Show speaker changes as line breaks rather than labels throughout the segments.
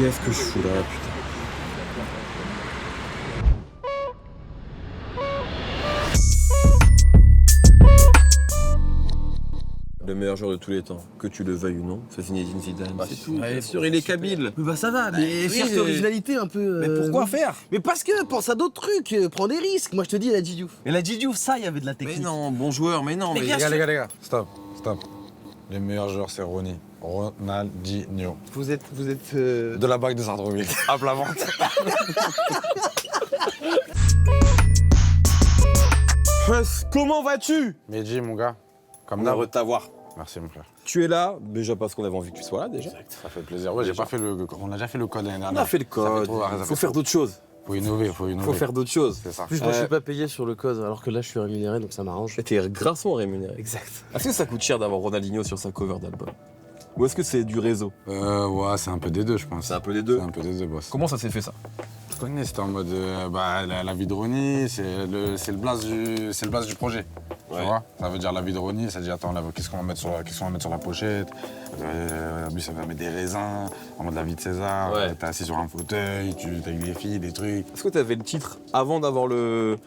Qu'est-ce que je fous là, putain? Le meilleur joueur de tous les temps, que tu le veuilles ou non, c'est Zinedine Zidane.
Bah,
c'est tout.
ouais,
Bien sûr, il est kabyle.
Mais bah ça va, mais
oui,
cherche l'originalité un peu.
Mais pourquoi faire?
Mais parce que pense à d'autres trucs, prends des risques. Moi je te dis la Diouf. Mais la Diouf, ça, il y avait de la technique.
Mais non, bon joueur, mais non.
Mais
Mais
bien sûr.
Les gars, stop. Les meilleurs joueurs, c'est Ronaldinho.
Vous êtes.
De la bague de Sartreville. À plat ventre.
Comment vas-tu?
Mehdi, mon gars. Comme
On est
d'hab.
heureux de t'avoir.
Merci, mon frère.
Tu es là, déjà parce qu'on avait envie que tu sois là déjà.
Ça fait plaisir. Ouais, j'ai pas fait le. On a déjà fait le code l'année
On
dernière.
a fait le
Ça
code.
trop, ça
Il
fait
faut faire
trop.
d'autres choses.
Faut innover.
Il faut faire d'autres choses.
C'est ça.
Plus moi je suis pas payé sur le code alors que là je suis rémunéré donc ça m'arrange.
Et t'es grassement rémunéré.
Exact.
Est-ce que ça coûte cher d'avoir Ronaldinho sur sa cover d'album? Ou est-ce que c'est du réseau?
Ouais, c'est un peu des deux, je pense.
C'est un peu des deux.
C'est un peu des deux, boss.
Comment ça s'est fait ça?
Je connais, c'était en mode. La vie de Ronnie, c'est le blast du projet.
Ouais.
Tu vois? Ça veut dire la vie de Ronnie, ça dit attends, là, qu'est-ce qu'on va mettre sur la pochette? Lui, ça va mettre des raisins, en mode la vie de César.
Ouais.
T'es assis sur un fauteuil, t'as des filles, des trucs.
Est-ce que t'avais le titre avant d'avoir le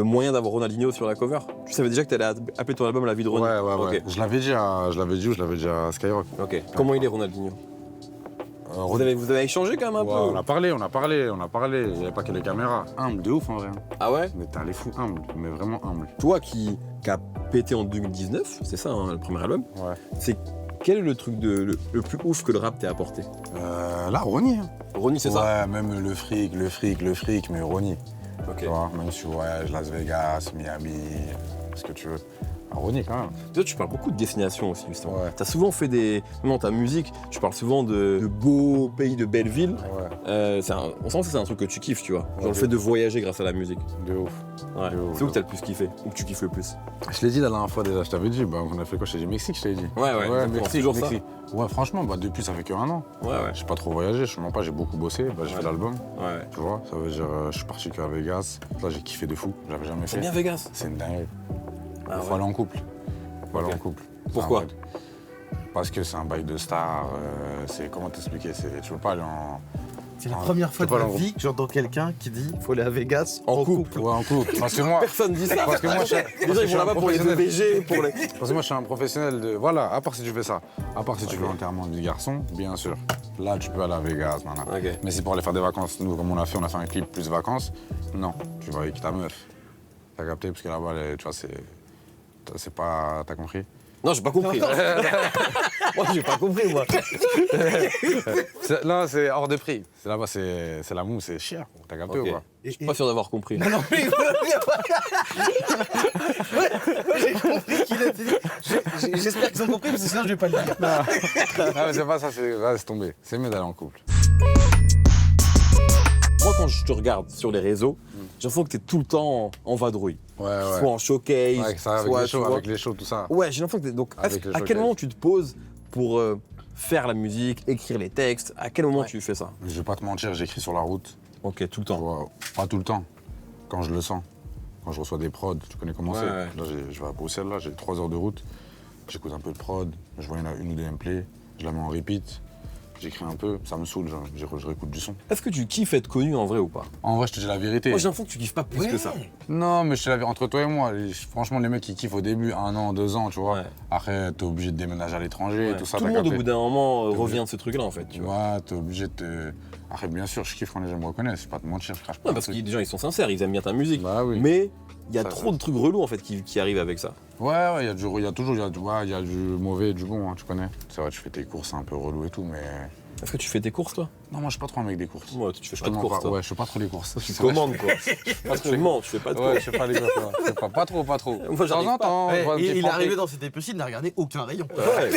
moyen d'avoir Ronaldinho sur la cover? Tu savais déjà que t'allais appeler ton album La vie de Ronnie?
Ouais.
Ok.
Je l'avais dit à Skyrock.
Ok. Comment il est Ronaldinho? Vous avez échangé quand même un
Ouais,
peu?
on a parlé. Il n'y avait pas que les caméras. Humble, de ouf en vrai.
Ah ouais?
Mais t'es allé fou humble, mais vraiment humble.
Toi qui a pété en 2019, c'est ça le premier album,
Ouais.
c'est quel est le truc le plus ouf que le rap t'ait apporté?
Là, Ronnie. Hein.
Ronnie, c'est ça?
Ouais, même le fric, mais Ronnie.
Ok.
Tu vois, même si voyage Las Vegas, Miami, ce que tu veux. Ronnie quand même.
Toi, tu parles beaucoup de destination aussi, justement.
Ouais.
T'as souvent fait des. Même dans ta musique, tu parles souvent de beaux pays, de belles villes.
Ouais,
On sent que c'est un truc que tu kiffes, tu vois. Genre
Ouais,
le fait de voyager grâce à la musique.
de ouf.
Ouais.
De ouf,
C'est où
de
que t'as le plus kiffé? Ou que tu kiffes le plus?
Je l'ai dit la dernière fois déjà, je t'avais dit, on a fait quoi? Je t'ai dit Mexique, je t'ai dit.
Ouais, exactement. C'est toujours ça.
Ouais, franchement, depuis ça fait que 1 an.
Ouais.
J'ai pas trop voyagé, je te mens pas, j'ai beaucoup bossé, j'ai fait l'album.
Ouais.
Tu vois, ça veut dire, je suis parti qu'à Vegas. Là, j'ai kiffé de fou, j'avais jamais
C'est
fait.
bien Vegas?
C'est une dinguerie.
Ah
Faut
ouais.
aller en couple. Faut aller
Ok.
en couple.
Pourquoi?
C'est un bail- Parce que c'est un bail de star. C'est comment t'expliquer? Tu peux pas aller en.
C'est la
Ah,
première fois
c'est
de
pas
ma
long.
vie que j'entends quelqu'un qui dit faut aller à Vegas en couple.
Ouais, en couple. Parce que moi.
Personne dit ça.
Parce que moi, je
Déjà, ils vont là-bas pour les EBG, pour les.
Parce que moi, je suis un professionnel de. Voilà, à part si tu fais ça. À part si tu fais l'enterrement du garçon, bien sûr. Là, tu peux aller à Vegas, maintenant.
Ok.
Mais c'est pour aller faire des vacances. Nous, comme on a fait un clip plus vacances. Non, tu vas avec ta meuf. T'as capté? Parce que là-bas, tu vois, c'est pas. T'as compris?
Non, j'ai pas compris. Moi, j'ai pas compris, moi.
Là, c'est hors de prix. Là-bas, c'est la mousse, c'est cher. T'as capté
Ok.
ou pas?
Je suis pas sûr d'avoir compris.
Non, mais j'ai compris qu'il a dit. J'espère qu'ils ont compris parce que sinon je vais pas le dire.
Ah, mais c'est pas ça, c'est tombé. C'est mieux d'aller en couple.
Moi, quand je te regarde sur les réseaux, j'ai l'impression que t'es tout le temps en vadrouille.
Ouais.
Soit en showcase,
Ouais, ça, avec
soit,
les
tu
shows,
vois.
tout ça.
Ouais, j'ai l'impression que t'es... Donc,
Avec les
à quel
showcases.
moment tu te poses pour faire la musique, écrire les textes? À quel moment tu fais ça?
Je vais pas te mentir, j'écris sur la route.
Ok, tout le temps.
Ouais, pas tout le temps. Quand je le sens. Quand je reçois des prods, tu connais comment c'est.
Ouais.
Là, je vais à Bruxelles, là, j'ai 3 heures de route. J'écoute un peu de prod, je vois une ou deux gameplays, je la mets en repeat. J'écris un peu, ça me saoule, genre, je réécoute du son.
Est-ce que tu kiffes être connu en vrai ou pas?
En vrai, je te dis la vérité.
Moi, j'ai l'impression que tu kiffes pas plus que ça.
Non, mais je te la vérité, entre toi et moi, franchement, les mecs qui kiffent au début, 1 an, 2 ans, tu vois.
Ouais.
Après, t'es obligé de déménager à l'étranger et
Ouais.
tout ça.
Tout le
t'as
monde, au
capté.
bout d'un moment,
T'es
revient de ce truc-là, en fait, tu vois.
Ouais, t'es obligé de te. Après, bien sûr, je kiffe quand les gens me reconnaissent, je vais pas te mentir, je crache pas.
Non,
un
parce que
truc.
les gens, ils sont sincères, ils aiment bien ta musique.
Bah oui.
Mais il y a
Ça,
trop de trucs relous, en fait, qui arrivent avec ça.
Ouais, il y a toujours, il y a du mauvais et du bon, hein, tu connais. C'est vrai, tu fais tes courses, c'est un peu relou et tout, mais.
Est-ce que tu fais tes courses, toi?
Non, moi, je suis pas trop un mec des courses.
Moi, tu fais
Je
pas
te
de
mens
courses, toi.
Ouais, je fais pas trop les courses.
Tu commandes, quoi. Tu mens, tu fais pas de
Ouais,
courses.
je fais pas les courses, ouais. Je fais pas trop.
Moi,
De
j'arrive
temps en
pas.
temps,
Ouais,
je vois un
et
petit
il est
franc
arrivé
prix.
dans cet épisode, il n'a regardé aucun rayon.
Ouais.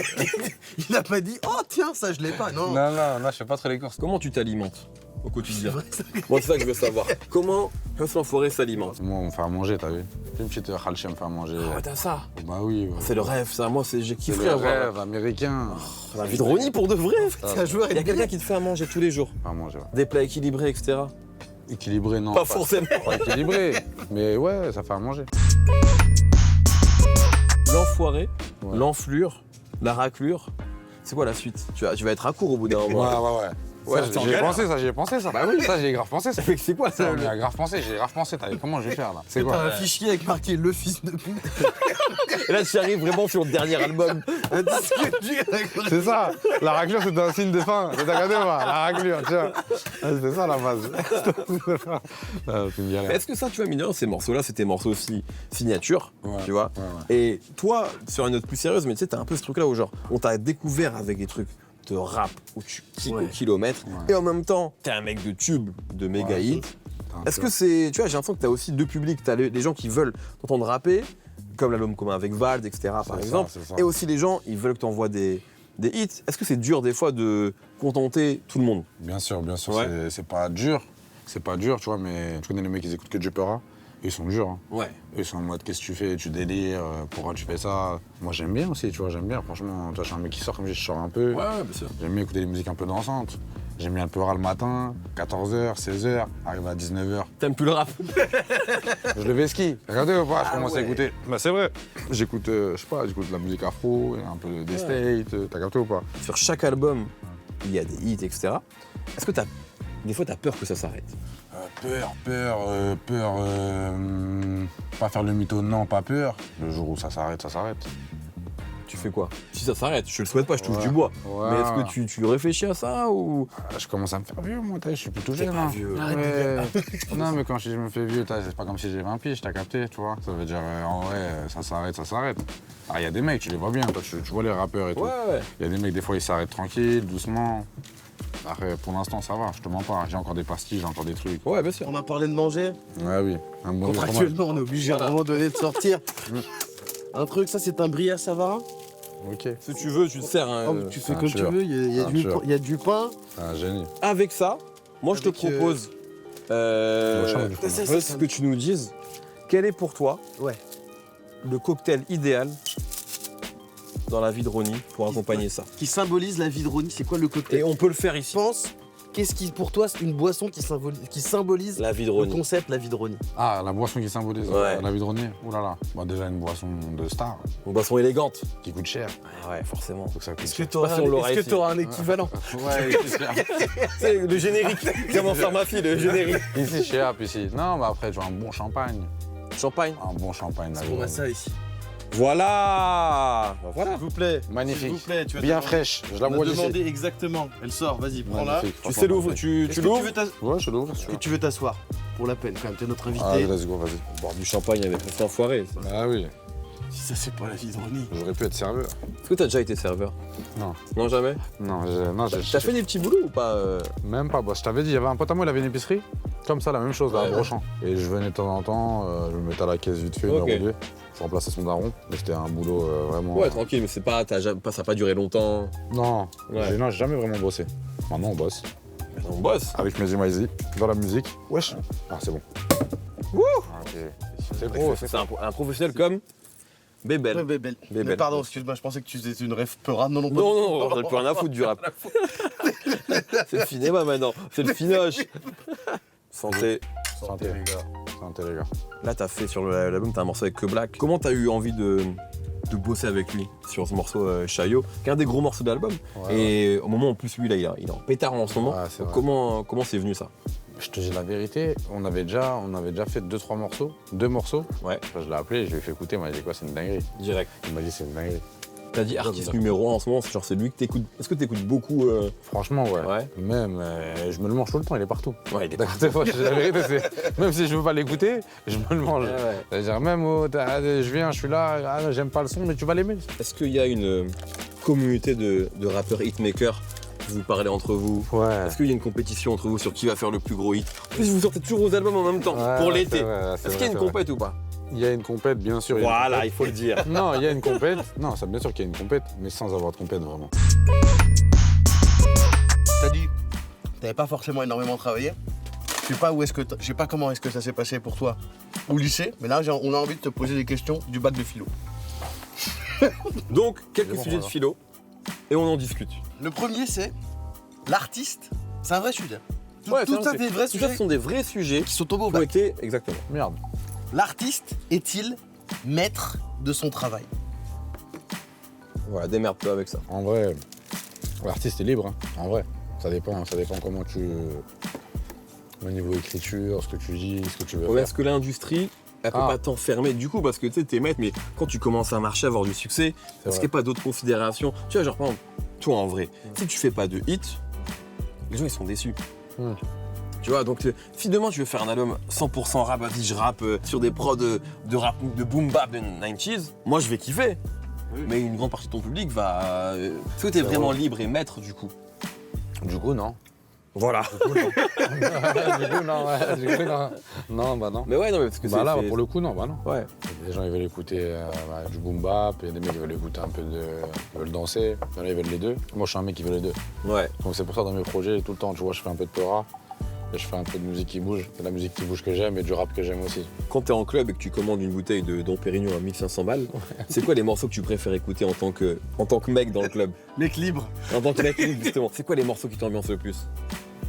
Il a pas dit oh tiens ça je l'ai pas non.
Non, je fais pas trop les courses.
Comment tu t'alimentes au quotidien?
C'est vrai, ça.
Moi, c'est ça que je veux savoir. Comment un enfoiré s'alimente?
Moi, on me fait à manger, t'as vu? Une petite khalcha me fait à manger.
Ah ouais, t'as ça.
Bah oui. Ouais.
C'est le rêve, ça. Moi, j'ai
C'est
kiffé
le
avoir
rêve américain.
la vie de Ronnie pour de vrai.
C'est un joueur
Il y a quelqu'un qui te fait à manger tous les jours.
Pas à manger, ouais.
Des plats équilibrés, etc.
Équilibré, non.
Pas forcément.
Pas équilibré. Mais ouais, ça fait à manger.
L'enfoiré,
Ouais.
l'enflure, la raclure. C'est quoi la suite? Tu vas être à court au bout d'un moment.
Ouais.
Ouais,
Ça,
t'es en
j'y ai
galère.
pensé, ça.
Bah oui.
Ça, j'y ai grave pensé, ça.
C'est quoi ça
On y a grave pensé, j'ai grave pensé. Comment je vais faire là? C'est
T'as
quoi?
un fichier avec marqué le fils de pute.
Et là, tu arrives vraiment sur le dernier album.
Un disque dur avec
C'est ça. La raclure, c'était un signe de fin. T'as regardé moi? La raclure, tiens. Ah, c'était ça la base. Ah, c'est une galère.
Est-ce que ça, tu vois, mineur, ces morceaux-là, c'est tes morceaux aussi signature,
Ouais,
tu vois
ouais.
Et toi, sur une note plus sérieuse, mais tu sais, t'as un peu ce truc-là où genre, on t'a découvert avec des trucs de rap où tu kicks au kilomètre,
Ouais.
et en même temps, t'es un mec de tube, de méga
Ouais,
hit.
Putain,
Est-ce que c'est, tu vois, j'ai l'impression que t'as aussi deux publics, t'as les gens qui veulent t'entendre rapper, comme l'album commun avec Vald, etc. par
C'est
exemple,
ça, c'est ça.
et aussi les gens, ils veulent que t'envoies des hits. Est-ce que c'est dur des fois de contenter tout le monde?
Bien sûr,
Ouais.
c'est pas dur. C'est pas dur, tu vois, mais tu connais les mecs qui écoutent que du Peura, ils sont durs. Hein.
Ouais.
Eux, ils sont en mode, qu'est-ce que tu fais? Tu délires, pourquoi tu fais ça? Moi, j'aime bien aussi, tu vois, j'aime bien. Franchement, toi, je suis un mec qui sort comme je sors un peu.
Ouais, bien sûr.
J'aime bien écouter des musiques un peu dansantes. J'aime bien le Peura le matin, 14h, 16h, arrive à 19h.
T'aimes plus le rap?
Je le vais ski. Regardez ou pas, je commence
ouais.
à écouter. Bah, c'est vrai. J'écoute, je sais pas, j'écoute de la musique afro, un peu des States. T'as capté ou pas?
Sur chaque album, il y a des hits, etc. Est-ce que des fois, t'as peur que ça s'arrête?
Pas faire le mytho, non, pas peur. Le jour où ça s'arrête, ça s'arrête.
Tu fais quoi? Si ça s'arrête, je le souhaite pas, je touche
Ouais.
du bois.
Ouais.
Mais est-ce que tu réfléchis à ça ou...
Je commence à me faire vieux, moi, je suis plutôt jeune.
pas
hein.
vieux.
Ouais. Non, mais quand je me fais vieux, c'est pas comme si j'ai 20 piges, t'as capté, tu vois. Ça veut dire, en vrai, ça s'arrête, ça s'arrête. Ah, il y a des mecs, tu les vois bien, toi, tu vois les rappeurs et tout.
Ouais.
Il y a des mecs, des fois, ils s'arrêtent tranquille, doucement. Après, pour l'instant, ça va, je te mens pas. J'ai encore des pastilles, j'ai encore des trucs.
Ouais, bien sûr.
On a parlé de manger.
Ouais, oui. Un bon fromage.
Contractuellement, on est obligé à un moment donné de sortir. Un truc, ça c'est un brie à Savarin.
Ok.
Si tu veux, tu te sers. Hein,
Oh, tu fais
un
comme tu
tueur.
veux, il y a
Un
du
tueur.
pain- il y a du pain.
Un génie.
Avec ça, moi je te
Avec,
propose
Moi, je change du fromage.
ça,
veux ce que tu nous dises. Quel est pour toi
Ouais.
le cocktail idéal dans la vie de Ronnie pour accompagner ça?
Qui symbolise la vie de Ronnie. C'est quoi le cocktail?
Et on peut le faire ici.
pense, qu'est-ce qui pour toi c'est une boisson qui symbolise
La vie de
le
Ronnie.
concept la vie de Ronnie?
Ah, la boisson qui symbolise
Ouais.
la vie de René. Ouh là là. Bah, déjà, une boisson de star
Une boisson élégante.
qui coûte cher.
Ouais, forcément.
Donc ça coûte cher.
Pas si on l'aurait ici.
un équivalent?
Ouais, ici, cher.
C'est le générique. Comment faire ma fille, le générique.
Ici, cher, puis ici. Non, mais après, tu vois, un bon champagne.
Champagne.
Un bon champagne. la vie de
On a
René.
ça ici.
Voilà. Bah, voilà.
S'il vous plaît.
Magnifique.
S'il vous plaît, tu vas
Bien
demander-
fraîche. Je la
On
bois
a
d'ici.
demandé exactement. Elle sort, vas-y, prends-la.
Magnifique,
Tu
franchement,
sais l'ouvre,
magnifique.
tu
Est-ce que
l'ouvres.
tu veux t'as-
Ouais, je l'ouvre, si tu
est-ce que
veux.
tu veux t'asseoir? Pour la peine, quand même, t'es notre invité.
Ah, let's go, vas-y.
Boire du champagne avec un enfoiré. Ça.
Ah oui,
Si ça, c'est pas la vie de Ronnie.
j'aurais pu être serveur.
Est-ce que t'as déjà été serveur?
Non.
Non, jamais.
Non, j'ai
T'as fait des petits boulots ou pas
Même pas, bah, je t'avais dit, il y avait un pote à moi, il avait une épicerie. Comme ça, la même chose, là,
Ouais,
à Brochant. Et je venais de temps en temps, je me mettais à la caisse vite fait,
Ok.
une heure ou deux. Je remplaçais son daron. Mais c'était un boulot vraiment.
Ouais, tranquille, mais c'est pas, ça a pas duré longtemps.
Non,
Ouais.
j'ai jamais vraiment bossé. Maintenant, on bosse.
On bosse.
Avec mes Maizy, dans la musique. Wesh. Ah, c'est bon.
Wouh.
Ok. C'est beau, c'est
C'est un professionnel comme Bébel.
Ouais, Bébel.
Bébel.
Mais pardon, excuse-moi, je pensais que tu faisais une rêve peura. Non, non, pas
Non, non, on n'a plus rien à foutre du rap. C'est le cinéma maintenant, c'est le finoche. Santé.
Santé, les gars. Santé, les gars.
Là, t'as fait sur l'album, t'as un morceau avec Que Black. Comment t'as eu envie de bosser avec lui sur ce morceau Chaillot, qui est un des gros morceaux de l'album.
Ouais,
Et au moment en plus, lui, là, il est en pétard en ce moment.
Ouais, c'est
Donc,
vrai.
comment c'est venu ça?
Je te dis la vérité, on avait déjà fait 2-3 morceaux. 2 morceaux.
Ouais.
Je l'ai appelé, je lui ai fait écouter, il m'a dit quoi, c'est une dinguerie.
Direct.
Il m'a dit c'est une dinguerie.
T'as dit artiste numéro 1 en ce moment, c'est lui que t'écoutes. Est-ce que t'écoutes beaucoup
Franchement, ouais.
Ouais.
Même, je me le mange tout le temps, il est partout.
Ouais, il est
D'accord, des fois, je te dis la vérité, même si je veux pas l'écouter, je me le mange.
Ouais.
C'est-à-dire, même, je viens, je suis là, ah, j'aime pas le son, mais tu vas l'aimer.
Est-ce qu'il y a une communauté de rappeurs hitmakers? Vous parlez entre vous?
Ouais.
Est-ce qu'il y a une compétition entre vous sur qui va faire le plus gros hit? En plus, vous sortez toujours vos albums en même temps, pour l'été. Est-ce qu'il y a une compète ou pas?
Il y a une compète, bien sûr. il y a une
Voilà,
compète.
il faut le dire.
Non, il y a une compète. Non, ça, bien sûr qu'il y a une compète, mais sans avoir de compète, vraiment.
T'as dit, t'avais pas forcément énormément travaillé. Je sais pas je sais pas comment est-ce que ça s'est passé pour toi au lycée, mais là on a envie de te poser des questions du bac de philo.
Donc, quelques
Bon,
sujets de
voilà.
philo, et on en discute.
Le premier c'est l'artiste, c'est un vrai sujet. Tout
c'est
ça
vrai,
des vrais
tout ça, ce
sujets
sont des vrais sujets
qui sont tombés au
qui ont
bac.
été... Exactement.
Merde.
L'artiste est-il maître de son travail?
Voilà, démerde-toi avec ça.
En vrai, l'artiste est libre, hein. En vrai. Ça dépend comment tu... Au niveau écriture, ce que tu dis, ce que tu veux
Ouais,
faire.
est-ce que l'industrie, elle peut
Ah.
pas t'enfermer du coup parce que tu sais, t'es maître, mais quand tu commences à marcher, avoir du succès, est-ce qu'il n'y a pas d'autres considérations? Tu vois, genre par exemple, toi en vrai, si tu fais pas de hit, les gens ils sont déçus. Tu vois, donc si demain tu veux faire un album 100% rap, vas-y, je rappe sur des prods de rap, de boom bap de 90s, moi je vais kiffer. Mais une grande partie de ton public va. Est-ce que t'es vraiment libre et maître du coup?
Du coup, non.
Voilà.
Du coup, non, ouais. Du coup, non. Non, bah non.
Mais ouais, non, mais parce que
Bah là,
c'est.
pour le coup, non, bah non.
Ouais.
Les gens, ils veulent écouter du boom bap, et des mecs, ils veulent écouter un peu de... Ils veulent danser, il y en a, ils veulent les deux. Moi, je suis un mec qui veut les deux.
Ouais.
Donc c'est pour ça, dans mes projets, tout le temps, tu vois, je fais un peu de Peura, et je fais un peu de musique qui bouge. C'est la musique qui bouge que j'aime et du rap que j'aime aussi.
Quand t'es en club et que tu commandes une bouteille de Dom Pérignon à 1500 balles, c'est quoi les morceaux que tu préfères écouter en tant que mec dans le club?
Mec libre.
En tant que mec, justement. C'est quoi les morceaux qui t'ambiancent le plus?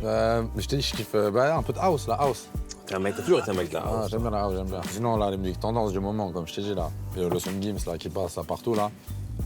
Je t'ai dit, je kiffe un peu de house, la house.
T'es un mec, t'as toujours été un mec là.
Ah, j'aime bien la house, j'aime bien. Sinon, là, les musiques tendances du moment, comme je t'ai dit, là. Et le son de Gims, là, qui passe là, partout, là.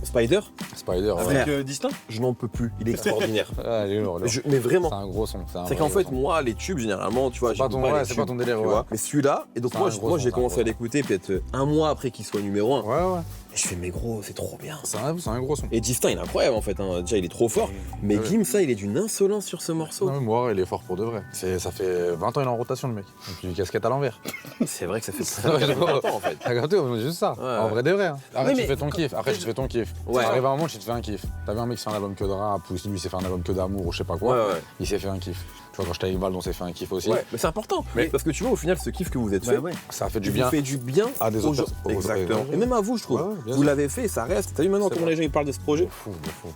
Spider,
Spider, ouais.
Frère.
Avec distinct.
je n'en peux plus. Il est extraordinaire.
Ouais, il est lourd, il est lourd.
Mais vraiment.
C'est un gros son.
C'est qu'en fait, moi, les tubes, généralement, tu vois,
C'est pas
j'écoute
ton- ouais,
les
c'est pas
tubes,
ton délire,
tu
ouais.
vois. Mais celui-là, et donc
C'est
moi,
un gros
moi
son,
j'ai
c'est un
commencé
gros
à l'écouter peut-être un mois après qu'il soit numéro 1.
Ouais, ouais.
Et je fais, mais gros, c'est trop bien.
C'est un gros son.
Et Distinct, il est incroyable en fait. Hein. Déjà, il est trop fort. Mais
Ouais.
Gims, ça, il est d'une insolence sur ce morceau.
Non, mais moi, il est fort pour de vrai. Ça fait 20 ans qu'il est en rotation, le mec. Donc, une casquette à l'envers.
C'est vrai que ça fait
Ouais,
très
gros.
longtemps en fait.
T'as capté, on dit juste ça.
Ouais,
En
ouais.
vrai de vrai. Hein. Après,
Oui,
tu
mais-
fais ton kiff. Après, tu te fais ton kiff.
Ouais.
Ça arrive à un moment, tu te fais un kiff. T'as vu un mec qui fait un album que de rap, ou lui, il s'est fait un album que d'amour, ou je sais pas quoi.
Ouais, ouais.
Il s'est fait un kiff. Tu vois, quand j'étais avec Val, on s'est fait un kiff aussi.
Ouais, mais c'est important.
Mais-
Parce que tu vois, au final, ce kiff que vous êtes fait,
Ça a fait du
il
bien.
vous fait du bien
à des
aux
autres
gens.
personnes.
Exactement.
Ouais,
Et même à vous, je trouve.
ouais, bien
Vous
sûr.
l'avez fait, ça reste. T'as vu maintenant
C'est
comment
vrai.
les gens ils parlent de ce projet?
De fou.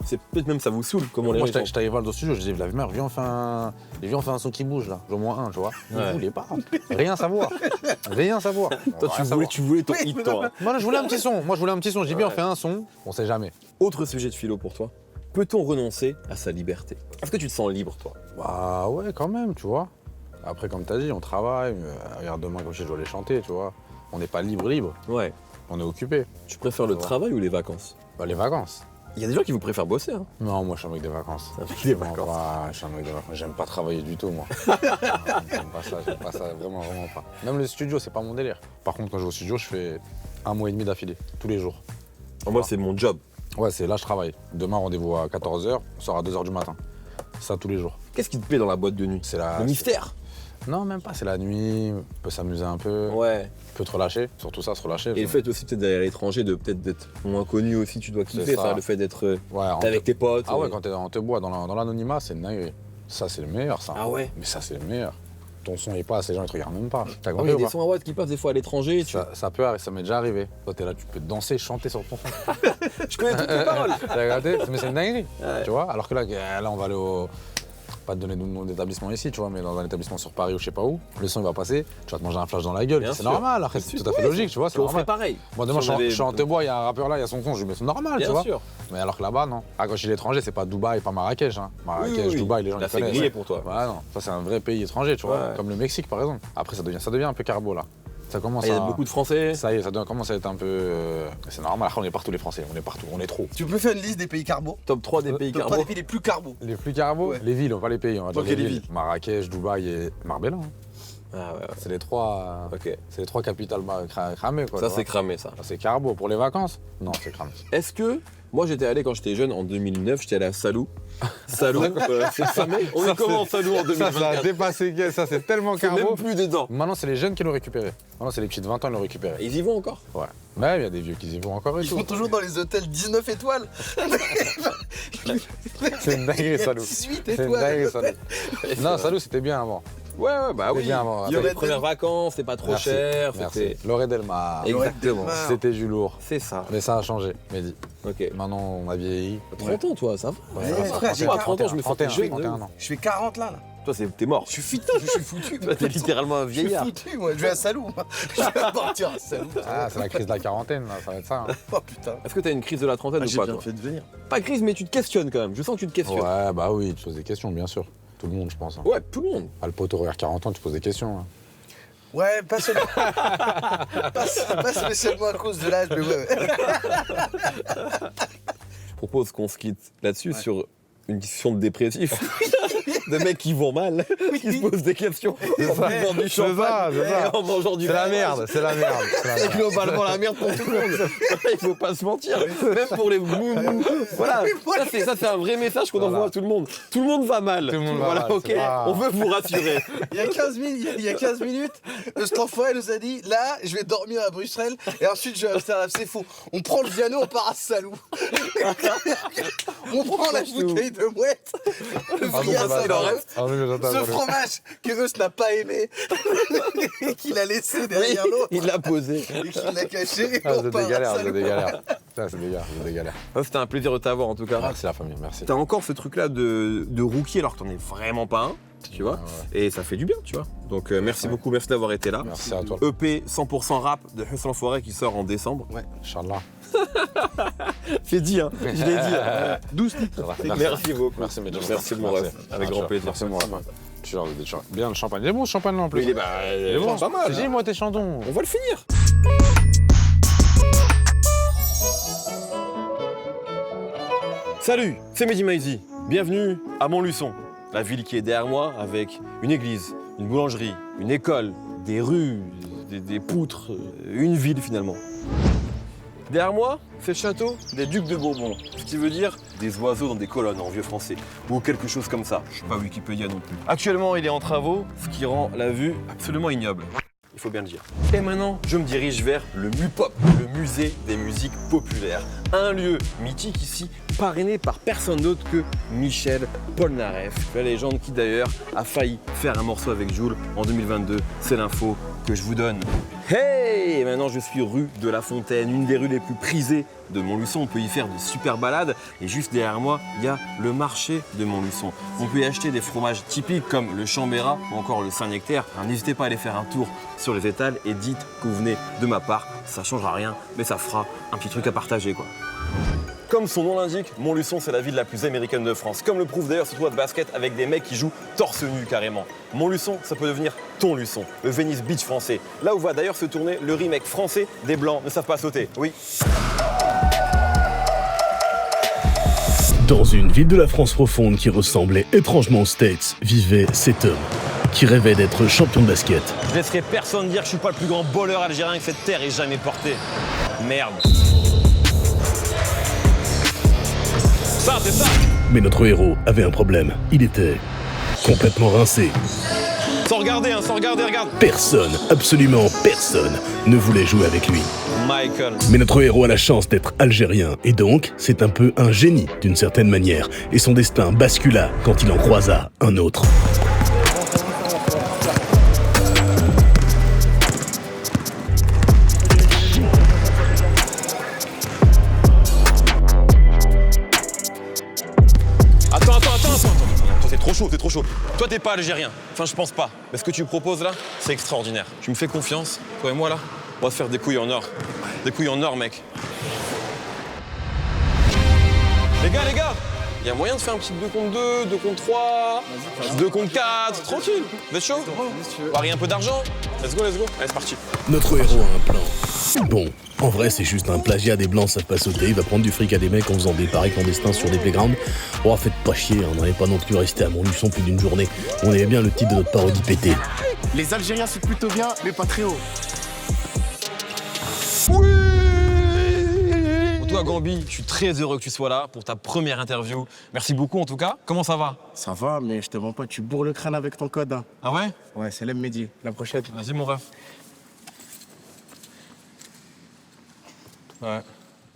C'est peut-être même ça vous saoule comment les
Moi,
gens.
j'étais avec Val au studio, je dis, Vladimir, viens, on fait un son qui bouge là. Au moins un, tu vois. Il
Ouais.
voulait pas. Rien savoir. Rien savoir.
Toi, tu voulais ton hit, toi.
Moi, je voulais un petit son. Je dis bien, on fait un son. On sait jamais.
Autre sujet de philo pour toi. Peut-on renoncer à sa liberté? Est-ce que tu te sens libre, toi?
Bah ouais, quand même, tu vois. Après, comme t'as dit, on travaille. Regarde, demain, comme je dois les chanter, tu vois. On n'est pas libre.
Ouais.
On est occupé.
Tu préfères le
Ouais.
travail ou les vacances?
Bah, les vacances.
Il y a des gens qui vous préfèrent bosser, hein.
Non, moi, je suis un mec des vacances.
Des
Non,
vacances.
pas, je suis un mec des vacances. J'aime pas travailler du tout, moi. J'aime pas ça, vraiment pas. Même le studio, c'est pas mon délire. Par contre, quand je vais au studio, je fais 1 mois et demi d'affilée, tous les jours.
Moi, c'est mon job.
Ouais, c'est là, je travaille. Demain, rendez-vous à 14h, on sort à 2h du matin. Ça, tous les jours.
Qu'est-ce qui te plaît dans la boîte de nuit?
C'est la...
Le mystère.
Non, même pas, c'est la nuit, on peut s'amuser un peu,
Ouais.
on peut te relâcher, surtout ça, se relâcher.
Et le fait aussi peut-être d'aller à l'étranger, de peut-être d'être moins connu aussi, tu dois kiffer
ça.
ça, le fait d'être
Ouais,
t'es avec tes potes.
Ah ouais, quand on te boit dans l'anonymat, c'est une dinguerie. Ça, c'est le meilleur, ça.
Ah ouais.
Mais ça, c'est le meilleur. Ton son, il passe, les gens, ils te regardent même pas. T'as
Ah,
compris
mais il y a
ou
des
pas
sons à Watt qui passent des fois à l'étranger.
Ça peut arriver, ça m'est déjà arrivé. Toi, t'es là, tu peux danser, chanter sur ton son.
Je connais toutes les paroles.
T'as regardé? Mais c'est une dinguerie,
Ouais.
tu vois. Alors que là, on va aller au... Pas te donner de nom d'établissement ici, tu vois, mais dans un établissement sur Paris ou je sais pas où, le son il va passer, tu vas te manger un flash dans la gueule,
Bien
c'est
sûr.
normal, après
Bien
c'est
sûr.
tout à fait
Ouais,
logique, tu vois, c'est
On ferait
normal.
pareil.
Moi demain
Si on
je
avait-
suis en te bois, il y a un rappeur là, il y a son son, je lui mets c'est normal, tu
Bien
vois.
sûr.
Mais alors que là-bas, non. Ah, quand je suis à l'étranger, c'est pas Dubaï, pas Marrakech. Hein. Marrakech,
Oui.
Dubaï, les gens
Là,
ils
c'est
connaissent.
grillé pour toi.
Ouais, non, ça c'est un vrai pays étranger, tu vois,
Ouais.
comme le Mexique par exemple. Après, ça devient un peu carbo là. Ça commence
Ah, il y a
à.
beaucoup de Français.
Ça y est, commence à être un peu. C'est normal, après on est partout les Français, on est partout, on est trop.
Tu peux faire une liste des pays carbo.
Top 3 des pays
Top 3
carbo.
des pays les plus carbo.
Les plus carbo,
Ouais.
les villes, pas les pays, on va dire
Ok, les villes.
Marrakech, Dubaï et Marbella. Hein.
Ah ouais,
C'est les trois.
ok.
C'est les trois capitales cramées quoi.
Ça,
tu
c'est
vois.
cramé, ça.
Ça, c'est carbo. Pour les vacances? Non, c'est cramé.
Est-ce que. Moi, j'étais allé quand j'étais jeune, en 2009, j'étais allé à Salou. Salou, c'est Samé. On est comment en Salou en 2024?
dépassé, ça c'est tellement
C'est même plus dedans.
Maintenant, c'est les jeunes qui l'ont récupéré. Maintenant, c'est les petits de 20 ans qui l'ont récupéré.
Ils y vont encore?
Ouais. Même il y a des vieux qui y vont encore et
Ils
tout.
sont toujours dans les hôtels 19 étoiles.
C'est une dinguerie, Salou.
18
C'est une
étoiles.
dinguerie, Salou. Non, Salou, c'était bien avant.
Ouais, bah
C'est
oui.
bien avant.
Il y avait les
Attends,
premières vacances, c'est pas trop
Merci.
cher.
Merci.
C'était.
Loré Delmar.
Exactement.
Delmar.
C'était du lourd.
C'est ça.
Mais ça a changé, Mehdi.
Ok.
Maintenant, on a vieilli.
30 ans, toi, ça va.
Ouais,
ça,
frère, j'ai
Moi, à 30 ans, je me sentais
31,
jeune.
31 ans.
Je fais 40 là.
Toi, t'es mort.
Je suis foutu.
Toi, t'es littéralement un
Je suis
vieillard.
foutu, moi. Je vais à Salou. moi. Je vais partir à Salou.
Ah, c'est la crise de la quarantaine, là, ça va être ça. hein.
Oh putain.
Est-ce que t'as une crise de la trentaine ou
J'ai
pas,
bien
toi?
fait de venir.
Pas crise, mais tu te questionnes quand même. Je sens que tu te questionnes.
Ouais, bah oui, tu poses des questions, bien sûr. Tout le monde, je pense. Hein.
Ouais, tout le monde.
Ah, le poteau regarde 40 ans, tu poses des questions. Hein.
Ouais, pas seulement. pas spécialement à cause de l'âge, mais ouais.
Je propose qu'on se quitte là-dessus sur une discussion de dépressif. de mecs qui vont mal, qui se posent des questions en buvant du champagne et en mangeant du
C'est la
fromage.
merde, c'est la merde.
C'est globalement la merde pour tout le monde. Il faut pas se mentir. Même pour les moumous. Voilà. Ça, c'est un vrai message qu'on envoie à tout le monde. Tout le monde va mal.
Tout le monde va
voilà,
mal,
ok.
c'est pas-
On veut vous rassurer.
Il y a 15 minutes, cet enfoiré nous a dit là, je vais dormir à Bruxelles et ensuite je vais à Amsterdam. C'est faux. On prend le piano, on part à Salou. On prend la bouteille de mouette, le vrille à Salou, ce fromage que Eus n'a pas aimé et qu'il a laissé derrière l'autre
Il l'a posé.
et qu'il l'a caché. Et
Ah,
on
c'est
part
des
à
galères,
Salou.
c'est des galères. Putain, c'est des galères.
C'était un plaisir de t'avoir en tout cas.
Merci la famille, merci.
T'as encore ce truc-là de rookie alors que t'en es vraiment pas un, tu vois. Et ça fait du bien, tu vois. Donc merci beaucoup, merci d'avoir été là.
Merci à toi.
EP 100% rap de Hustle Enfoiré qui sort en décembre.
Ouais.
Inch'Allah.
C'est dit, hein. Je l'ai dit. 12 titres. Merci beaucoup.
Merci, Medjo.
Merci, mon ref. Avec grand plaisir.
Merci, mon ref. Tu as bien le champagne. Il est bon ce champagne là en plus.
Il est,
Il est bon.
pas mal. hein.
Dis-moi tes chandons.
On va le finir. Salut, c'est Mehdi Maizi. Bienvenue à Montluçon, la ville qui est derrière moi avec une église, une boulangerie, une école, des rues, des poutres, une ville finalement. Derrière moi, c'est le château des Ducs de Bourbon, ce qui veut dire des oiseaux dans des colonnes en vieux français, ou quelque chose comme ça. Je suis pas Wikipédia non plus. Actuellement, il est en travaux, ce qui rend la vue absolument ignoble. Il faut bien le dire. Et maintenant, je me dirige vers le MUPOP, le musée des musiques populaires. Un lieu mythique ici, parrainé par personne d'autre que Michel Polnareff, la légende qui d'ailleurs a failli faire un morceau avec Jul en 2022. C'est l'info que je vous donne. Hey! Et maintenant, je suis rue de la Fontaine, une des rues les plus prisées de Montluçon. On peut y faire de super balades. Et juste derrière moi, il y a le marché de Montluçon. On peut y acheter des fromages typiques comme le Chambérat ou encore le Saint-Nectaire. Alors, n'hésitez pas à aller faire un tour sur les étals et dites que vous venez de ma part. Ça changera rien, mais ça fera un petit truc à partager, quoi. Comme son nom l'indique, Montluçon, c'est la ville la plus américaine de France. Comme le prouve d'ailleurs ce tournoi de basket avec des mecs qui jouent torse nu carrément. Montluçon, ça peut devenir ton Luçon, le Venice Beach français. Là où va d'ailleurs se tourner le remake français des Blancs ne savent pas sauter. Oui.
Dans une ville de la France profonde qui ressemblait étrangement aux States, vivait cet homme qui rêvait d'être champion de basket.
Je laisserai personne dire que je suis pas le plus grand bowler algérien que cette terre ait jamais porté. Merde. Ça, c'est ça.
Mais notre héros avait un problème. Il était complètement rincé.
Sans regarder, regarde.
Personne, absolument personne, ne voulait jouer avec lui.
Michael.
Mais notre héros a la chance d'être algérien, et donc c'est un peu un génie d'une certaine manière. Et son destin bascula quand il en croisa un autre.
Attends. Toi, t'es trop chaud. Toi, t'es pas algérien. Enfin, je pense pas. Mais ce que tu proposes là, c'est extraordinaire. Tu me fais confiance, toi et moi là, on va se faire des couilles en or. Des couilles en or, mec. Les gars, il y a moyen de faire un petit 2 contre 2, 2 contre 3, 2 contre 4, tranquille. Vous êtes chaud? Parier un peu d'argent? Let's go. Allez, c'est parti.
Notre héros a un plan. Bon, en vrai, c'est juste un plagiat, des blancs savent pas sauter. Il va prendre du fric à des mecs en faisant des paris clandestins sur des playgrounds. Oh, faites pas chier, on n'allait pas non plus rester à Montluçon plus d'une journée. On aimait bien le titre de notre parodie pété.
Les Algériens sautent plutôt bien, mais pas très haut.
Toi, Gambi, je suis très heureux que tu sois là pour ta première interview. Merci beaucoup en tout cas. Comment ça va?
Ça va, mais je te mens pas, tu bourres le crâne avec ton code. Hein.
Ah ouais?
Ouais, c'est l'aime Mehdi, la prochaine.
Vas-y, mon ref. Ouais.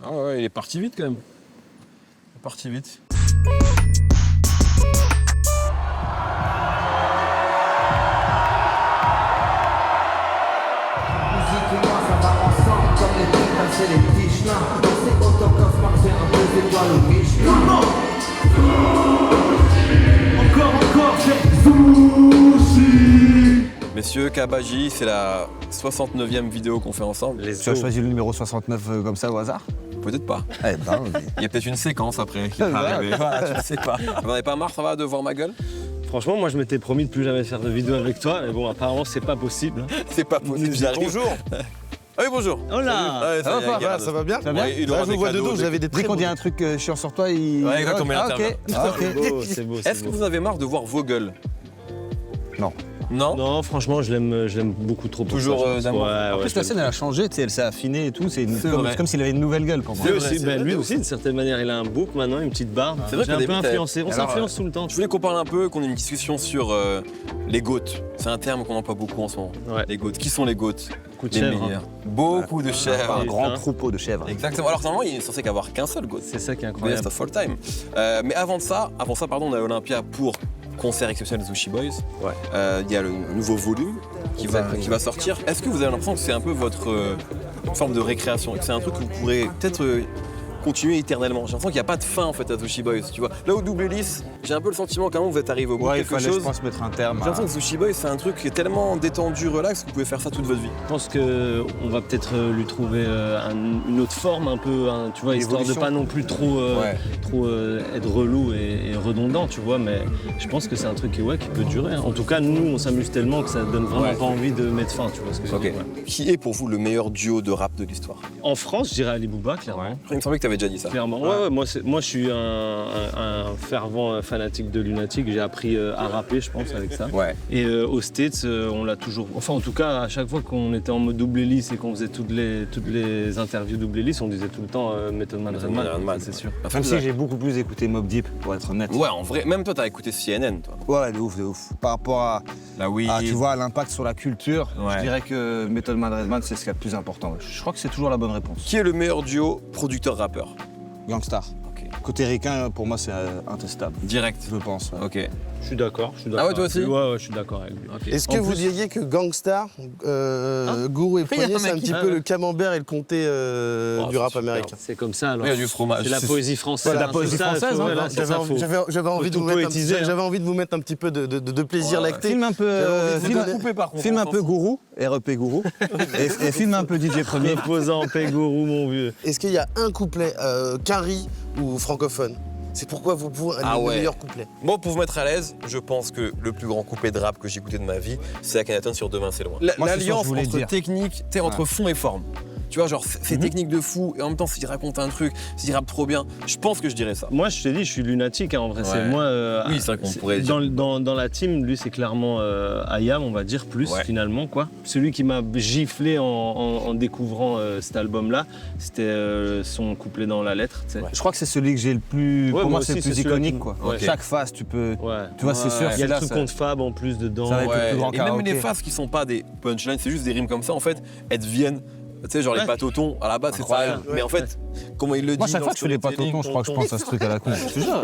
Ah ouais, il est parti vite quand même. Il est parti vite.
Musiquement ça va ensemble comme les putains c'est les petits chelins. C'est autant qu'offre marcher un peu d'étoiles au Michelin. Encore j'ai souci.
Messieurs, Kabaji, c'est la 69e vidéo qu'on fait ensemble.
Tu as choisi le numéro 69 comme ça au hasard?
Peut-être pas.
Eh ben,
Il y a peut-être une séquence après qui va arriver. Voilà, tu ne sais pas. Vous n'en avez pas marre, ça va, de voir ma gueule?
Franchement, moi je m'étais promis de plus jamais faire de vidéo avec toi, mais bon, apparemment c'est pas possible.
C'est pas possible, j'arrive.
Bonjour.
Ah oui, bonjour.
Oh là.
Ouais,
Ça va pas,
Gareth.
Ça va bien
Ça va bien
Ouais, il
Là,
aura
je vous
des
vois de
cadeaux,
dos, vous avez des
Dès
très
qu'on
beaux-
dit un truc chiant sur toi, il.
Ouais, exactement, il
Ah,
intervient.
ok. Ah, ok.
C'est beau,
Est-ce que vous en avez marre de voir vos gueules?
Non.
Non.
Non, franchement, je l'aime beaucoup trop. pour
Toujours,
ça, je pense.
d'amour.
Ouais,
En
ouais,
plus,
je
la
l'aime
scène, elle a changé, tu sais, elle s'est affinée et tout. C'est
vrai.
comme s'il avait une nouvelle gueule pour moi.
Lui
C'est vrai,
aussi,
c'est
lui
vrai.
aussi, d'une certaine manière, il a un bouc maintenant, une petite barbe.
C'est vrai
J'ai
qu'au
un peu
début,
influencé. On
Alors,
s'influence tout le temps.
Je voulais qu'on parle un peu, qu'on ait une discussion sur les goats. C'est un terme qu'on emploie beaucoup en ce moment.
Ouais.
Les goats. Qui sont les goats?
Coup de
Les
chèvre.
meilleurs. Beaucoup de chèvres.
Un
Et
grand
hein.
troupeau de chèvres.
Exactement. Alors normalement, il est censé qu'avoir qu'un seul goat.
C'est ça qui est
Best
incroyable.
of all time. Mais avant ça, pardon, on a Olympia pour concert exceptionnel des Sushi Boys.
Ouais.
Il y a le nouveau volume qui va sortir. Est-ce que vous avez l'impression que c'est un peu votre forme de récréation et que c'est un truc que vous pourrez peut-être continuer éternellement? J'ai l'impression qu'il n'y a pas de fin en fait à Sushi Boys, tu vois. Là au double hélice, j'ai un peu le sentiment quand même vous êtes arrivé au bout de
Ouais, il
quelque
fallait, je
chose.
pense, mettre un terme.
J'ai l'impression que Sushi Boys c'est un truc qui est tellement détendu, relax que vous pouvez faire ça toute votre vie.
Je pense qu'on va peut-être lui trouver une autre forme un peu, tu vois, histoire de
Évolution.
pas non plus trop être relou et redondant, tu vois, mais je pense que c'est un truc qui peut durer. Hein. En tout cas, nous, on s'amuse tellement que ça donne vraiment pas envie de mettre fin, tu vois ce que je veux dire, ouais.
Qui est pour vous le meilleur duo de rap de l'histoire?
En France, je dirais Ali Bouba, clairement.
Il me semblait que tu avais déjà dit ça.
Clairement. Ouais, moi, je suis un fervent fanatique de Lunatic. J'ai appris à rapper, je pense, avec ça.
Ouais.
Et aux States, on l'a toujours. Enfin, en tout cas, à chaque fois qu'on était en mode double hélice et qu'on faisait toutes les interviews double hélice, on disait tout le temps Method Man,
Redman.
c'est sûr.
Même si j'ai beaucoup plus écouté Mobb Deep, pour être honnête.
Ouais, en vrai, même toi t'as écouté CNN, toi.
Ouais, de ouf, de ouf. Par rapport à,
Là oui.
tu vois, l'impact sur la culture,
Ouais.
je dirais que Method Man Redman, c'est ce qui est le plus important. Je crois que c'est toujours la bonne réponse.
Qui est le meilleur duo producteur-rappeur?
Gangstar.
Ok.
Côté ricain, pour moi, c'est intestable.
Direct.
Je pense. Ouais.
Ok.
Je suis d'accord.
Ah ouais, toi aussi?
Ouais, je suis d'accord avec lui.
Est-ce que
En
vous
plus-
diriez que Gangstar, Gourou et
Il y a un
Premier, c'est un
mec
petit
qui-
peu le camembert et le comté du rap américain?
C'est comme ça, alors.
Il y a du fromage.
C'est la poésie française.
Voilà, la poésie
C'est ça,
française,
faut-
hein.
voilà, c'est ça, faut-
J'avais envie, de
tout
vous mettre
poétiser, hein.
j'avais envie de vous mettre un petit peu de plaisir lacté.
Filme un peu,
J'avais envie de vous donner-
filme un peu Gourou, REP Gourou, et filme un peu DJ Premier.
Opposant Pégourou, mon vieux.
Est-ce qu'il y a un couplet Carry ou francophone? C'est pourquoi vous pouvez
Ah
le
ouais.
meilleur couplet.
Moi, pour vous mettre à l'aise, je pense que le plus grand couplet de rap que j'ai écouté de ma vie, c'est Akhenaton sur Demain c'est loin.
Moi, c'est ce que
L'alliance
je voulais
entre
dire.
technique, tu sais, entre fond et forme. Tu vois, genre, c'est technique de fou, et en même temps, s'il raconte un truc, s'il rappe trop bien, je pense que je dirais ça.
Moi, je te dis, je suis lunatique, hein, en vrai.
Ouais.
C'est moi.
Oui, c'est vrai qu'on pourrait dire.
Dans la team, lui, c'est clairement Ayam, on va dire plus,
Ouais.
finalement, quoi. Celui qui m'a giflé en découvrant cet album-là, c'était son couplet dans la lettre, tu sais.
Je crois que c'est celui que j'ai le plus.
Ouais,
pour
moi
moi, c'est le
aussi,
plus
c'est celui-là
iconique,
qui-
quoi.
Ouais.
Chaque phase, tu peux.
Ouais.
Tu vois, c'est sûr.
Ouais.
Il y a le
celui-là,
truc
ça-
contre Fab en plus dedans.
Ça va être le plus grand
Et même
karaoké.
les phases qui sont pas des punchlines, c'est juste des rimes comme ça, en fait, elles deviennent. Tu sais, genre les
Ouais.
patotons, à la base, c'est
Incroyable.
pareil. Mais en fait, comment il le dit.
Moi, chaque
dans
fois
le
que je fais les
storytelling,
patotons, je crois que je pense à ce truc à la con. Je te jure.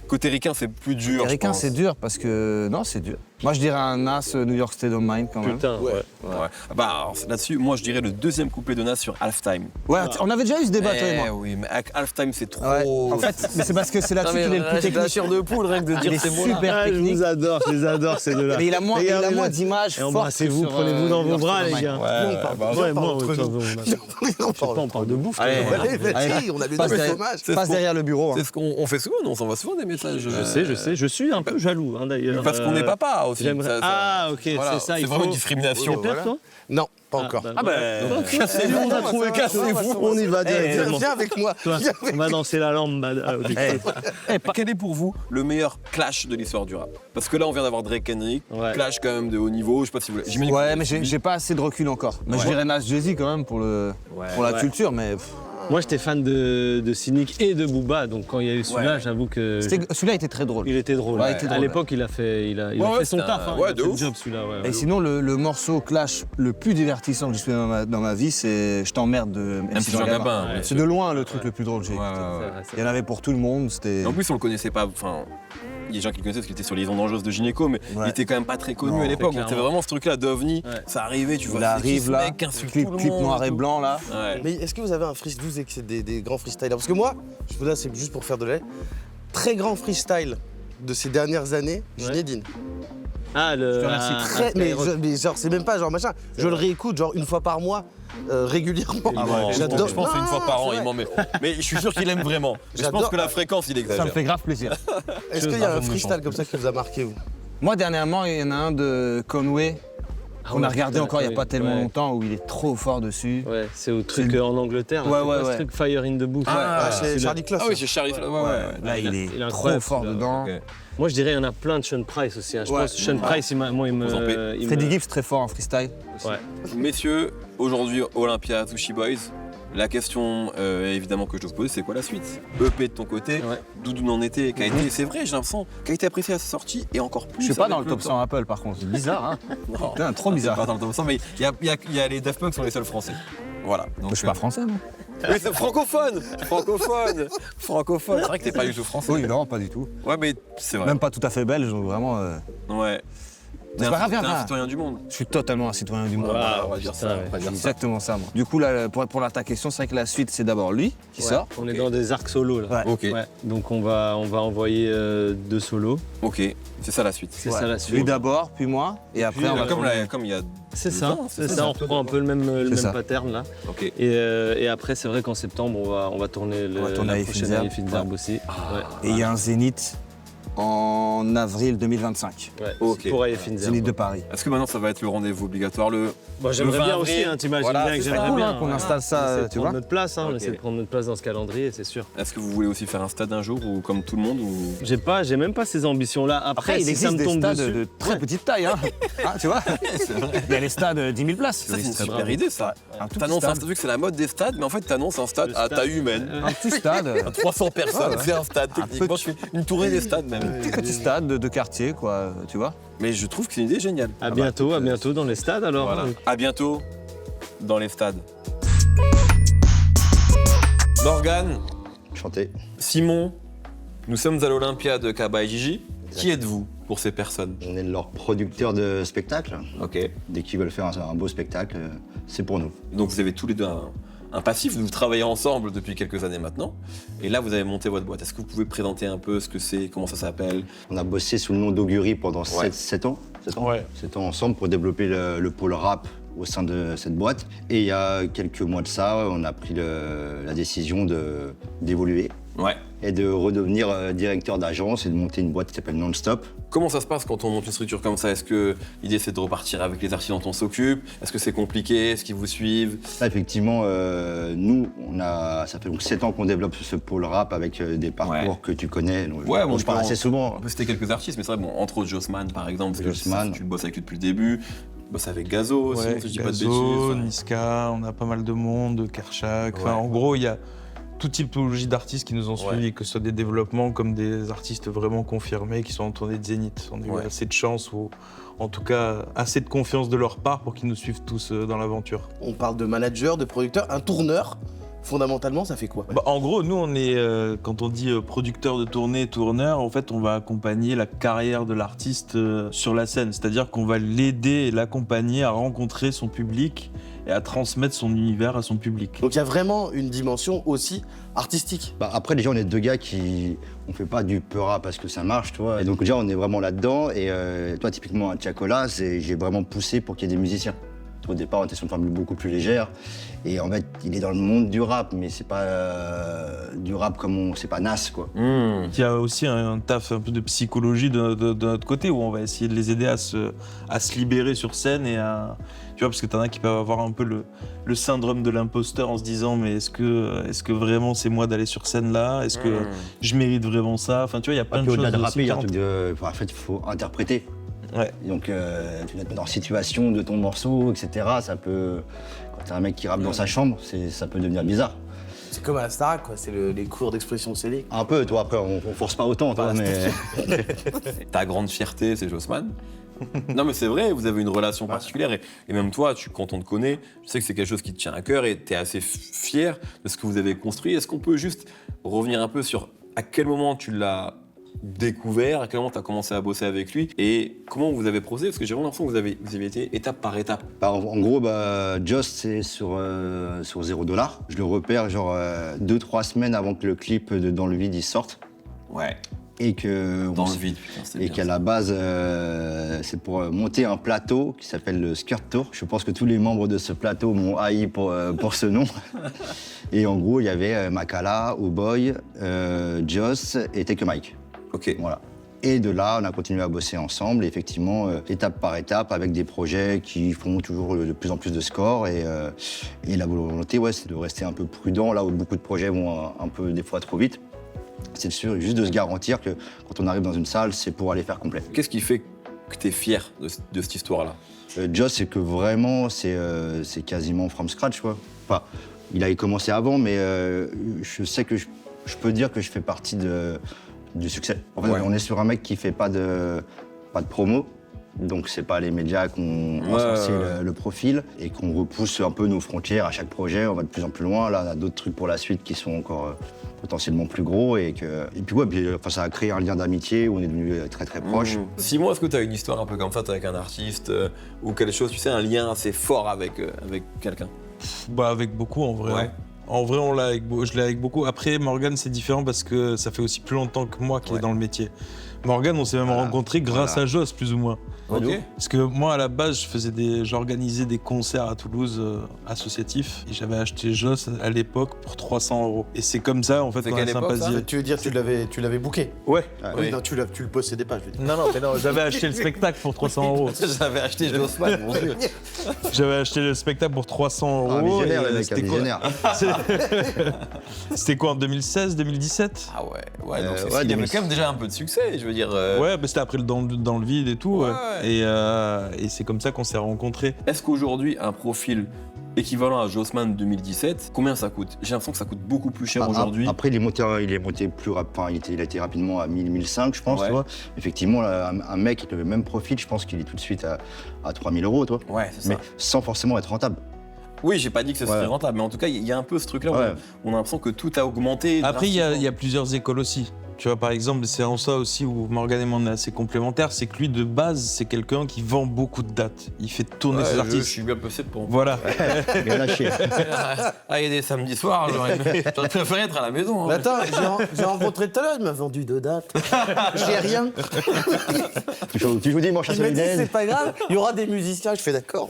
Côté ricain, c'est plus dur. je
Ricain,
pense.
c'est dur parce que. Non, c'est dur. Moi, je dirais un Nas New York State of Mind quand même.
Putain, ouais.
Ouais. Bah, alors, là-dessus, moi, je dirais le deuxième couplet de Nas sur Halftime.
Ouais, on avait déjà eu ce débat, toi et moi.
Oui, mais Halftime, c'est trop.
Ouais. En fait, mais c'est parce que c'est là-dessus qu'il est le plus
j'ai de la
technique.
chair de poule, rien que de
Il
dire
est
ces mots-là.
super
Ah, je
technique.
vous adore, je les adore ces deux-là.
Mais il a moins
Regardez-le.
d'images
Et
fortes.
embrassez-vous,
sur,
prenez-vous dans
New
vos
York
bras,
State of
les
Mind.
gars.
Ouais, bah,
Ouais, moi,
entre
ouais,
nous.
je sais pas, on parle de bouffe.
Allez,
quand même.
Allez, vas-y, on a le
Passe
nom
derrière-
fromage.
C'est
Passe
ce
derrière le bureau. hein.
C'est ce qu'on fait souvent, nous, on s'envoie souvent des messages.
Je sais, je suis un peu jaloux, hein, d'ailleurs.
Parce qu'on est papa aussi.
J'aimerais-
ça-
Ah, ok,
voilà,
c'est ça.
c'est
il
vraiment
faut-
une discrimination.
T'es père,
Voilà.
toi
Non, pas encore.
Ah ben, cassez-vous, on a trouvé, cassez-vous. On y va directement.
Viens avec moi.
Toi,
Viens avec
on va danser la lambada. Ah, ok.
Quel est pour vous le meilleur clash de l'histoire du rap? Parce que là, on vient d'avoir Drake Kendrick,
Ouais.
clash quand même de haut niveau. Je sais pas si vous voulez. j'imagine que
Ouais,
vous
mais
l'avez
j'ai pas assez de recul encore. Mais je dirais Nas Jay-Z quand même pour la
Ouais.
culture, mais
Moi, j'étais fan de Cynic et de Booba, donc quand il y a eu celui-là,
Ouais.
j'avoue que.
celui-là était très drôle.
Il était drôle.
Ouais, il était
À
drôle.
l'époque, il a fait son
c'était
taf.
un-
Hein,
ouais,
il a
de
fait le
ouf.
job, celui-là. Ouais,
Et sinon, le morceau clash le plus divertissant que j'ai fait dans ma vie, c'est Je t'emmerde de
MC Jean Gabin.
Ouais.
C'est de loin le truc le plus drôle que j'ai écouté. Il y en avait pour tout le monde, c'était.
En plus, on le connaissait pas. Enfin, il y a des gens qui le connaissaient parce qu'il était sur les ondes dangereuses de Gynéco, mais
Ouais.
il était quand même pas très connu
Non,
à l'époque.
très
Donc, c'était
clairement.
vraiment ce truc-là d'OVNI.
Ouais.
Ça arrivait, tu vois.
Il
c'est qui
arrive
ce
là,
mec qui insulte
clip
tout le monde
noir et
tout.
blanc là.
Ouais.
Mais est-ce que vous avez un freestyle, vous et que c'est des grands freestylers? Parce que moi, je vous dis, c'est juste pour faire de l'air. Très grand freestyle de ces dernières années, Zinedine.
Ah, le.
te remercie.
Mais genre, c'est même pas genre machin. Je le réécoute genre une fois par mois, régulièrement.
Ah ouais,
J'adore.
je pense que c'est une fois par
Non,
an,
c'est
il
vrai.
m'en met. Mais je suis sûr qu'il aime vraiment. Je
J'adore.
pense que la fréquence, il
Ça me
exagère.
fait grave plaisir.
Est-ce qu'il y a un freestyle comme ça qui vous a marqué, vous?
Moi, dernièrement, il y en a un de Conway. qu'on a regardé encore il n'y a pas tellement
ouais.
longtemps, où il est trop fort dessus.
Ouais, c'est au truc
C'est-
en Angleterre.
Ouais,
là,
ouais,
c'est quoi,
ouais.
Ce truc Fire in the Booth.
c'est Charlie Clough.
Ah oui, c'est Charlie.
Là, il est
il est
trop
incroyable,
fort
celui-là.
dedans.
Ok.
Moi, je dirais il y en a plein de Sean Price aussi. Hein. Je
Ouais.
pense que Sean Price, il
Vous en paie.
Freddie Gibbs, très fort en freestyle.
Ouais.
Messieurs, aujourd'hui, Olympia, Sushi Boys. La question évidemment que je dois vous poser, c'est quoi la suite? EP de ton côté,
Ouais.
d'où en était, qui a été, c'est vrai, j'ai l'impression, qui a été apprécié à sa sortie et encore plus.
Je suis pas
avec
dans le top 100 Apple par contre, c'est bizarre, hein.
Non.
Putain, trop
Pas
bizarre.
dans le top 100, mais il y a les Daft Punk qui sont les seuls français. Voilà. Donc,
Je suis pas français, moi.
Mais c'est francophone. C'est vrai que t'es pas du tout français.
Oui, non, pas du tout.
Ouais, mais c'est vrai.
Même pas tout à fait belge, donc vraiment.
Ouais. T'es
C'est pas grave,
t'es un
viens.
citoyen du monde.
Je suis totalement un citoyen du monde.
Voilà,
on va dire
putain,
ça.
ouais.
On va dire ça.
Exactement ça, moi. Du coup, là, pour ta question, c'est vrai que la suite, c'est d'abord lui qui
Ouais.
sort.
On est dans des arcs solos là.
Ouais.
Ok.
Ouais. Donc on va envoyer 2 solos.
Ok. C'est ça la suite.
C'est
Ouais.
ça la
Lui
suite.
d'abord, puis moi, et après, on va
Comme il y a.
C'est
Deux
ça,
ans,
c'est ça. On reprend un peu le même
ça.
pattern là.
Ok.
Et après, c'est vrai qu'en septembre, on va tourner
On va tourner
la
à
prochaine
Finzerbe.
Finzerbe aussi.
Et il y a un Zénith en avril 2025.
Ouais.
Ok.
Pour aller Finzerbe.
Zénith de Paris.
Est-ce que maintenant ça va être le rendez-vous obligatoire
Moi, j'aimerais
le 20
bien aussi,
avril,
hein, t'imagines
voilà,
bien que
c'est
j'aimerais
cool,
bien.
hein, qu'on installe ça,
On essaie de
tu
prendre
vois.
notre place, hein, on
Ok.
essaie de prendre notre place dans ce calendrier, c'est sûr.
Est-ce que vous voulez aussi faire un stade un jour ou comme tout le monde ou...
J'ai même pas ces ambitions-là. Après,
Après, il
si ça
existe
me
des
tombe
stades
dessus,
de très petite taille, hein. Hein, tu vois. Il y a les stades 10 000 places.
Ça, c'est une
stades
super idée, ça.
Un tout petit
T'annonces un
stade.
stade, vu que c'est la mode des stades, mais en fait, t'annonces un stade
Le
à
stade.
taille humaine.
Un petit stade.
300 personnes,
Ouais, ouais.
c'est un stade, techniquement. Je fais une tournée des stades, même.
Petit stade de quartier, quoi, tu vois.
Mais je trouve que c'est une idée géniale.
à bientôt dans les stades alors.
Voilà. À bientôt dans les stades. Morgane,
Chanter.
Simon, nous sommes à l'Olympia de Kaba et Gigi. Qui êtes-vous pour ces personnes?
On est leur producteur de spectacle.
Ok.
Dès qu'ils veulent faire un beau spectacle, c'est pour nous.
Donc vous avez tous les deux un passif, vous travaillez ensemble depuis quelques années maintenant, et là vous avez monté votre boîte. Est-ce que vous pouvez présenter un peu ce que c'est, comment ça s'appelle?
On a bossé sous le nom d'Augury pendant 7 ans. 7 ans,
Ouais.
7 ans ensemble pour développer le pôle rap au sein de cette boîte. Et il y a quelques mois de ça, on a pris la décision d'évoluer
Ouais.
et de redevenir directeur d'agence et de monter une boîte qui s'appelle Non-Stop.
Comment ça se passe quand on monte une structure comme ça? Est-ce que l'idée c'est de repartir avec les artistes dont on s'occupe? Est-ce que c'est compliqué? Est-ce qu'ils vous suivent?
Là, effectivement, nous, ça fait donc 7 ans qu'on développe ce pôle rap avec des parcours que tu connais. Donc,
Ouais,
dont je parle assez souvent.
On peut citer quelques artistes, mais c'est vrai, bon, entre autres Jossman par exemple, parce que
Jossman.
tu le bosses avec lui depuis le début. Tu bosses avec Gazo aussi,
Ouais,
si je dis pas de
Gazo,
bêtises.
Niska, on a pas mal de monde, Kershak. Enfin,
Ouais.
en gros, il y a toute typologie d'artistes qui nous ont suivis, que ce soit des développements comme des artistes vraiment confirmés qui sont en tournée de Zénith. On a eu assez de chance ou en tout cas assez de confiance de leur part pour qu'ils nous suivent tous dans l'aventure.
On parle de manager, de producteur, un tourneur. Fondamentalement, ça fait quoi?
Bah, en gros, nous, on est, quand on dit producteur de tournée, tourneur, en fait, on va accompagner la carrière de l'artiste sur la scène. C'est-à-dire qu'on va l'aider et l'accompagner à rencontrer son public et à transmettre son univers à son public.
Donc il y a vraiment une dimension aussi artistique.
Bah, après, déjà, on est deux gars qui. On fait pas du peur rap parce que ça marche, tu vois. Et donc, déjà, on est vraiment là-dedans. Et toi, typiquement, à Tchakola, j'ai vraiment poussé pour qu'il y ait des musiciens. Au départ, on était sur une formule beaucoup plus légère. Et en fait, il est dans le monde du rap, mais c'est pas du rap comme c'est pas Nas, quoi.
Il y a aussi un taf un peu de psychologie de notre côté où on va essayer de les aider à se libérer sur scène et à. Tu vois, parce que t'en as qui peuvent avoir un peu le syndrome de l'imposteur en se disant mais est-ce que vraiment c'est moi d'aller sur scène là? Est-ce que je mérite vraiment ça? Enfin, tu vois, il y a plein de choses.
Au-delà de
aussi
rapper, il y a un
qui
truc de. En fait, il faut interpréter.
Ouais.
Donc, tu dois te mettre en situation de ton morceau, etc. Ça peut. Quand t'as un mec qui rappe dans sa chambre, ça peut devenir bizarre.
C'est comme à la Starac, quoi. C'est les cours d'expression scénique.
Un peu, toi, après, on force pas autant, toi, mais.
Ta grande fierté, c'est Jossman. Non mais c'est vrai, vous avez une relation particulière et même toi, quand on te connaît, je sais que c'est quelque chose qui te tient à cœur et tu es assez fier de ce que vous avez construit. Est-ce qu'on peut juste revenir un peu sur à quel moment tu l'as découvert, à quel moment tu as commencé à bosser avec lui et comment vous avez procédé? Parce que j'ai vraiment l'impression que vous avez été étape par étape.
Bah, en gros, Joss, c'est sur $0. Je le repère genre 2-3 semaines avant que le clip de Dans le vide il sorte.
Ouais.
Et que
Dans le vide, putain, c'est
et
bien
qu'à
ça.
la base, c'est pour monter un plateau qui s'appelle le Skirt Tour. Je pense que tous les membres de ce plateau m'ont haï pour ce nom. Et en gros, il y avait Makala, Oh Boy, Joss et Take a Mike.
Ok.
Voilà. Et de là, on a continué à bosser ensemble, et effectivement, étape par étape, avec des projets qui font toujours de plus en plus de scores. Et la volonté, c'est de rester un peu prudent, là où beaucoup de projets vont un peu des fois trop vite. C'est sûr, juste de se garantir que quand on arrive dans une salle, c'est pour aller faire complet.
Qu'est-ce qui fait que tu es fier de cette histoire-là?
Joss, c'est que vraiment, c'est quasiment from scratch, quoi. Enfin, il a commencé avant, mais je sais que je peux dire que je fais partie du succès. En fait, on est sur un mec qui fait pas de promo, donc c'est pas les médias qu'on sorti le profil et qu'on repousse un peu nos frontières à chaque projet. On va de plus en plus loin. Là, on a d'autres trucs pour la suite qui sont encore potentiellement plus gros et puis ça a créé un lien d'amitié où on est devenus très très proches.
Simon, est-ce que tu as une histoire un peu comme ça avec un artiste ou quelque chose, tu sais, un lien assez fort avec quelqu'un?
Bah avec beaucoup en vrai.
Ouais.
En vrai, je l'ai avec beaucoup. Après, Morgan, c'est différent parce que ça fait aussi plus longtemps que moi qu'il est dans le métier. Morgan, on s'est même rencontrés grâce à Joss, plus ou moins.
Okay.
Parce que moi, à la base, j'organisais des concerts à Toulouse associatifs et j'avais acheté Joss à l'époque pour 300 €. Et c'est comme ça, en fait, qu'on a sympathisé.
Tu veux dire, tu l'avais booké?
Ouais.
Oui, non, tu le possédais pas, je veux dire.
Non, j'avais acheté le spectacle pour 300 €.
J'avais acheté Jossman, mon Dieu.
J'avais acheté le spectacle pour 300 €.
Ah, visionnaire, le mec, un visionnaire.
C'était quoi, en 2016, 2017?
Ah ouais, donc il y avait quand même déjà un peu de succès, je veux dire.
Ouais, bah c'était après dans le vide et tout.
Ouais.
Et c'est comme ça qu'on s'est rencontrés.
Est-ce qu'aujourd'hui, un profil équivalent à Jossman 2017, combien ça coûte? J'ai l'impression que ça coûte beaucoup plus cher aujourd'hui.
Après, il est monté plus rapidement. Il a été rapidement à 1000, 1005, je pense.
Ouais.
Tu vois. Effectivement, un mec avec le même profil, je pense qu'il est tout de suite à 3000 €, toi.
Ouais, c'est ça.
Mais sans forcément être rentable.
Oui, j'ai pas dit que ce serait rentable, mais en tout cas, il y a un peu ce truc-là où on a l'impression que tout a augmenté.
Après, il y a plusieurs écoles aussi. Tu vois, par exemple, c'est en ça aussi où Morgan et moi on est assez complémentaires, c'est que lui, de base, c'est quelqu'un qui vend beaucoup de dates. Il fait tourner ses artistes.
Je suis bien placé pour...
Voilà.
Bien lâché.
Ah, il y a des samedis soirs, j'aurais préféré être à la maison.
Mais attends, j'ai rencontré tout à l'heure, il m'a vendu 2 dates. J'ai rien.
Tu joues dimanche à
Il m'a dit,
Solidez.
c'est pas grave, il y aura des musiciens, je fais d'accord.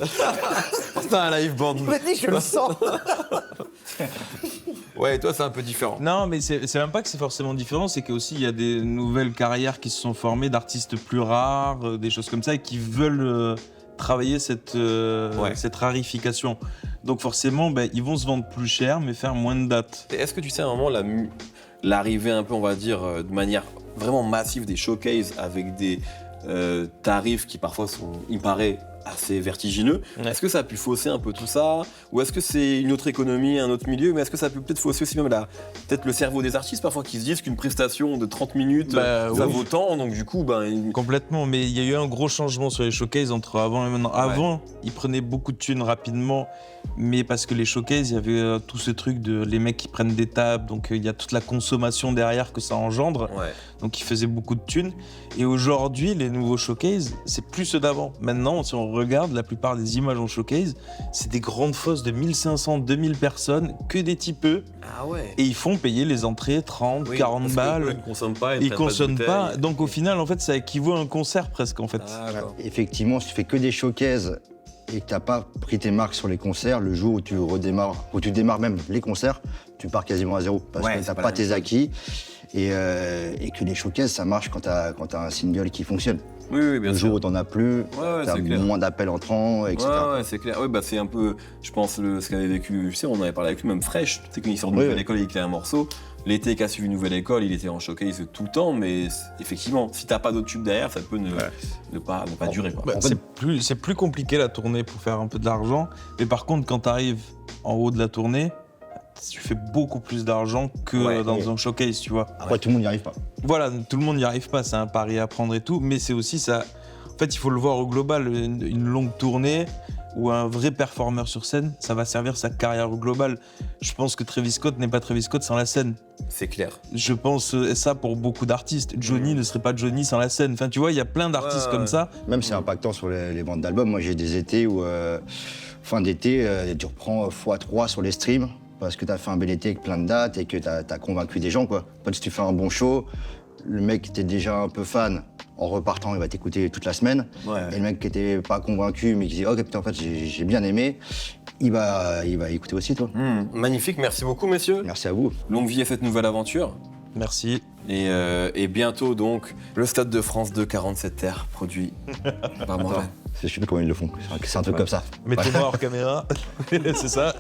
C'est un live band.
Il m'a dit, je le sens.
Ouais, toi, c'est un peu différent.
Non, mais c'est même pas que c'est forcément différent, c'est qu'aussi il y a des nouvelles carrières qui se sont formées d'artistes plus rares, des choses comme ça, et qui veulent travailler cette rarification. Donc forcément, ils vont se vendre plus cher, mais faire moins de dates.
Est-ce que tu sais à un moment l'arrivée un peu, on va dire, de manière vraiment massive des showcases avec des tarifs qui parfois sont, il me paraît, assez vertigineux. Ouais. Est-ce que ça a pu fausser un peu tout ça? Ou est-ce que c'est une autre économie, un autre milieu? Mais est-ce que ça peut peut-être fausser aussi même peut-être le cerveau des artistes parfois qui se disent qu'une prestation de 30 minutes, ça vaut tant, donc du coup...
Complètement, mais il y a eu un gros changement sur les showcases entre avant et maintenant. Avant, ils prenaient beaucoup de thunes rapidement, mais parce que les showcases, il y avait tout ce truc de les mecs qui prennent des tables, donc il y a toute la consommation derrière que ça engendre, donc ils faisaient beaucoup de thunes. Et aujourd'hui, les nouveaux showcases, c'est plus ceux d'avant. Maintenant, si on regarde, la plupart des images en showcase, c'est des grandes fosses de 1500, 2000 personnes, que des typeux.
Ah ouais.
Et ils font payer les entrées 30, 40 balles.
Ils ne consomment pas.
Ils consomment pas. Donc au final, en fait, ça équivaut à un concert presque, en fait.
Effectivement, si tu fais que des showcases et que tu n'as pas pris tes marques sur les concerts, le jour où tu redémarres, où tu démarres même les concerts, tu pars quasiment à zéro. Parce que tu n'as pas tes acquis. Et que les showcases, ça marche quand tu as un single qui fonctionne.
Oui, bien
le
sûr.
jour où t'en as plus, t'as moins d'appels entrants, etc.
Ouais, c'est clair. Ouais, c'est un peu, je pense, ce qu'avait vécu, je sais, on avait parlé avec lui, même Fresh, tu sais, quand il sort de Nouvelle École, il crée un morceau. L'été qu'a suivi Nouvelle École, il était en showcase tout le temps, mais effectivement, si t'as pas d'autres tubes derrière, ça peut ne pas durer. Quoi.
C'est plus compliqué la tournée pour faire un peu de l'argent, mais par contre, quand t'arrives en haut de la tournée, tu fais beaucoup plus d'argent que dans un showcase, tu vois.
Après, tout le monde n'y arrive pas.
Voilà, tout le monde n'y arrive pas, c'est un pari à prendre et tout, mais c'est aussi ça. En fait, il faut le voir au global, une longue tournée ou un vrai performeur sur scène, ça va servir sa carrière au global. Je pense que Travis Scott n'est pas Travis Scott sans la scène.
C'est clair.
Je pense ça pour beaucoup d'artistes. Johnny ne serait pas Johnny sans la scène. Enfin, tu vois, il y a plein d'artistes comme ça.
Même c'est impactant sur les ventes d'albums. Moi, j'ai des étés où, fin d'été, tu reprends x3 sur les streams. Parce que t'as fait un bel été avec plein de dates et que t'as convaincu des gens, quoi. Si tu fais un bon show, le mec qui était déjà un peu fan, en repartant, il va t'écouter toute la semaine. Et le mec qui était pas convaincu, mais qui dit « Oh, putain, en fait, j'ai bien aimé », il va écouter aussi, toi.
Magnifique, merci beaucoup, messieurs.
Merci à vous.
Longue vie à cette nouvelle aventure.
Merci.
Et bientôt donc, le Stade de France de 47 terres produit par Morvan.
C'est je sais plus comment ils le font. C'est un truc comme ça.
Mettez-moi hors caméra. C'est ça.